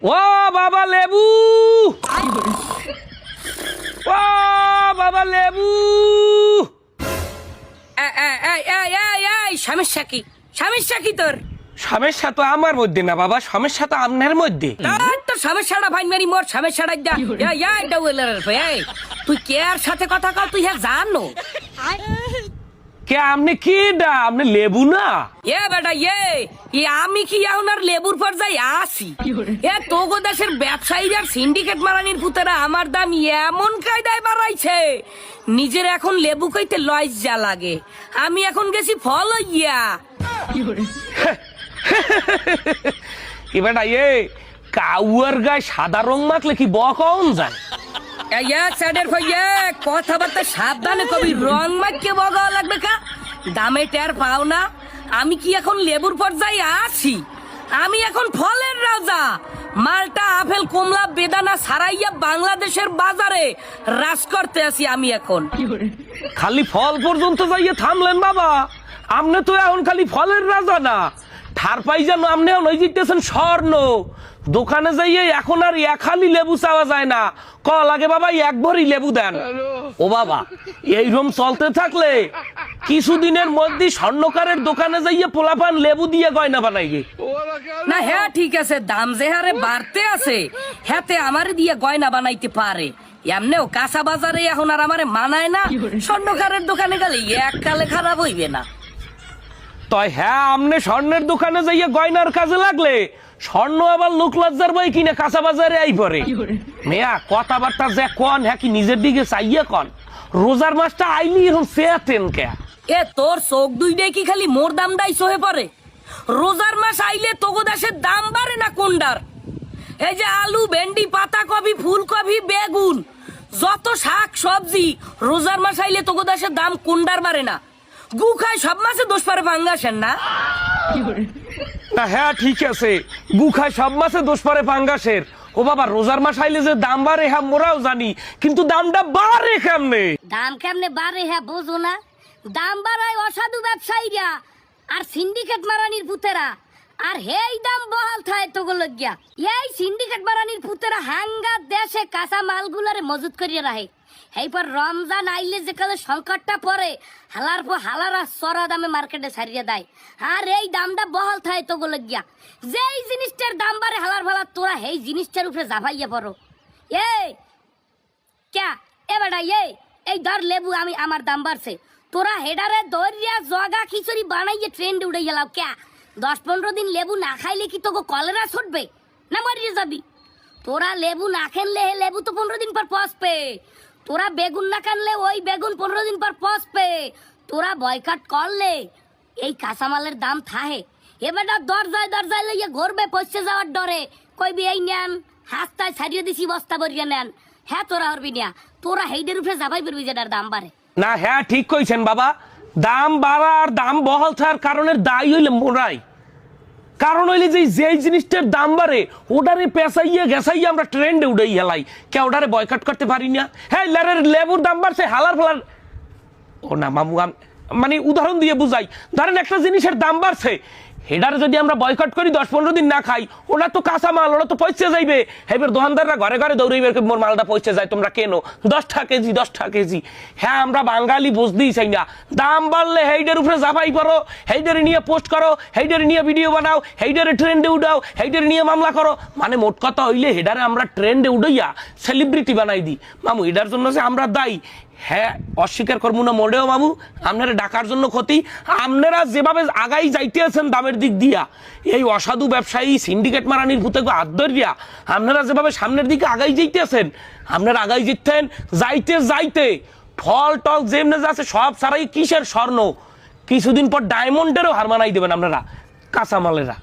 ও বাবা লেবু, ও বাবা লেবু। সমস্যা কি? সমস্যা কি তোর? সমস্যা তো আমার মধ্যে না বাবা, সমস্যা তো আপনার মধ্যে। তোর সমস্যাটা ভাই মেরি মোর সমস্যাটা তুই কে আর সাথে কথা কও? তুই হ্যাঁ জানো কে আপনি কি ডা? আপনি লেবু না? বেটা আমি কি এখন আর লেবুর পর যাই আসি? তোগো দেশের ব্যবসায়ীর আর সিন্ডিকেট মারানির পুতেরা আমার দাম এমন কায়দায় বাড়াইছে, নিজের এখন লেবু কইতে লজ্জা লাগে। আমি এখন গেছি ফল হইয়া। কি বেটা কাউয়ার গায়ে সাদা রং মাখলে কি বকন যায়? কথাবার্তা সাবধানে কবি, রং মাইকে বগা লাগবে কা? দামে টের পাও না? আমি কি এখন লেবুর পর যাই আছি? আমি এখন ফলের রাজা। মালটা আপেল কমলা বেদানা সারাইয়া বাংলাদেশের বাজারে রাজ করতে আছি আমি এখন। খালি ফল পর্যন্ত যাইয়ে থামলেন বাবা? আপনি তো এখন খালি ফলের রাজা না, ঠার পাই যেন আপনি ওই জিতেছেন স্বর্ণ। দোকানে যাইয়ে এখন আর খালি লেবু চাওয়া যায় না, ক লাগে বাবা এক ভরি লেবু দেন। ও বাবা এইরকম চলতে থাকলে কিছুদিনের মধ্যে স্বর্ণকারের দোকানে যাইয়ে পোলাপান লেবু দিয়ে গয়না বানাইবে না। হ্যাঁ ঠিক আছে, দাম যে হারে বাড়তে আছে হাতে আমারে দিয়ে গয়না বানাইতে পারে। এমনেও কাঁচা বাজারে এখন আর আমারে মানায় না। স্বর্ণকারের দোকানে গেলে এককালে খারাপ হইবে না। তাই হ্যাঁ, আপনি স্বর্ণের দোকানে যাইয়ে গয়নার কাজে লাগলে স্বর্ণ আবার লোক লজ্জার বই কিনে কাঁচা বাজারে আই পরে। মেয়া কথাবার্তা যে কন হ্যাঁ কি নিজের দিকে চাইয়ে কন? রোজার মাসটা আইলি এরকম চেয়াতেন কে? তোর চোখ দুইটাই কি খালি মোর দাম দাই সহে পড়ে? রোজার মাস আইলে তোগো দেশের দাম বাড়ে না কোনডার? এই যে আলু ভেন্ডি পাতাকপি ফুলকপি বেগুন যত শাক সবজি, রোজার মাস আইলে তোগো দেশের দাম কোনডার বাড়ে না? গু খায় সব মাসে দোষ পারে পাঙ্গাসেন না? হ্যাঁ ঠিক আছে, গু খায় সব মাসে দোষ পারে পাঙ্গাসের। ও বাবা রোজার মাস আইলে যে দাম বাড়ে হ্যাঁ মোরাও জানি, কিন্তু দামটা বাড়ে কেমনে? দাম কেমনে বাড়ে হ্যাঁ বোঝো না? দাম বাড়ায় অসাধু ব্যবসায়ীরা আর সিন্ডিকেট মারানির পুতেরা, আর হেই দাম বহাল থায় তোগুলো গিয়া। এই সিন্ডিকেট মারানির পুতেরা হাঙ্গা দেশে কাঁচা মালগুলারে মজুত করিয়ে রাখে। এইপর রমজান আইলে যে কালে সংকটটা পড়ে হালার পর হালারা চড়া দামে মার্কেটে ছাড়িয়ে দেয়, আর এই দামটা বহাল থায় তোগুলো গিয়া। যেই জিনিসটার দাম বাড়ে হালার ফালা তোরা এই জিনিসটার উপরে জাভাইয়া পড়ো। বেটা এই ধর লেবু, আমি আমার দাম বাড়ছে, তোরা হেডারে দরিয়া জগা খিচুড়ি বানাইয়ে ট্রেন্ডে উড়ে গেলাম। 10-15 দিন লেবু না খাইলে কি তোকে কলেরা ছুটবে না মরিয়ে যাবি? তোরা লেবু না খেললে লেবু তো 15 দিন পর পচবে। তোরা বেগুন না কানলে ওই বেগুন 15 দিন পর পচবে। তোরা বয়কট করলে এই কাঁচামালের দাম থাহে। এবারটা দরজায় দরজায় লইয়ে ঘুরবে পচে যাওয়ার ডরে, কইবি এই নেন হাস্তায় ছাড়িয়ে দিছি বস্তা ভরিয়ে নেন। হ্যাঁ তোরা হরবি না, তোরা হেইডের উপরে যাবাই পারবি যেটার দাম বাড়ে না। হ্যাঁ ঠিক কইছেন বাবা, দাম বাড়া আর দাম বহাল থাকার কারণের দায়ী হইলে মোরাই। কারণ হইলে যে যেই জিনিসটার দাম বাড়ে ওটারে পেঁচাইয়া গেছাইয়া আমরা ট্রেন্ডে উড়াই হেলাই, কে ওটারে বয়কট করতে পারি না? হ্যাঁ লেবুর দাম বাড়ছে হালার ফালার। ও না মামু, মানে উদাহরণ দিয়ে বুঝাই, ধরেন একটা জিনিসের দাম বাড়ছে, এটার যদি আমরা বয়কট করি 10-15 দিন না খাই, ওটা তো কাঁচা মাল, ওটা তো পৌঁছে যাইবে। এবার দোকানদাররা ঘরে ঘরে দৌড়াইবে মোর মালটা পৌঁছে যায়, তোমরা কেন 10 টাকা কেজি 10 টাকা কেজি। হ্যাঁ আমরা বাঙালি বুঝতেই চাই না, দাম বাড়লে হেইডের উপরে জাপাই করো, হেইডারে নিয়ে পোস্ট করো, হেইডারে নিয়ে ভিডিও বানাও, হেইডারে ট্রেন্ডে উঠাও, হেইডারে নিয়ে মামলা করো। মানে মোট কথা হইলে হেডারে আমরা ট্রেন্ডে উঠাইয়া সেলিব্রিটি বানাই দিই। মামু এটার জন্য যে আমরা দায়ী, হ্যাঁ অস্বীকার করবো না মোটেও বাবু। আপনারা ডাকার জন্য ক্ষতি, আপনারা যেভাবে আগাই যাইতে আছেন দামের দিক দিয়া, এই অসাধু ব্যবসায়ী সিন্ডিকেট মারানির ভূতে আদরিয়া আপনারা যেভাবে সামনের দিকে আগাই যাইতে আছেন, আপনারা আগাই যেতেন যাইতে যাইতে ফল টল যেমনে যাচ্ছে সব সারাই কিসের স্বর্ণ, কিছুদিন পর ডায়মন্ডেরও হার মানাই দেবেন আপনারা কাঁচামালেরা।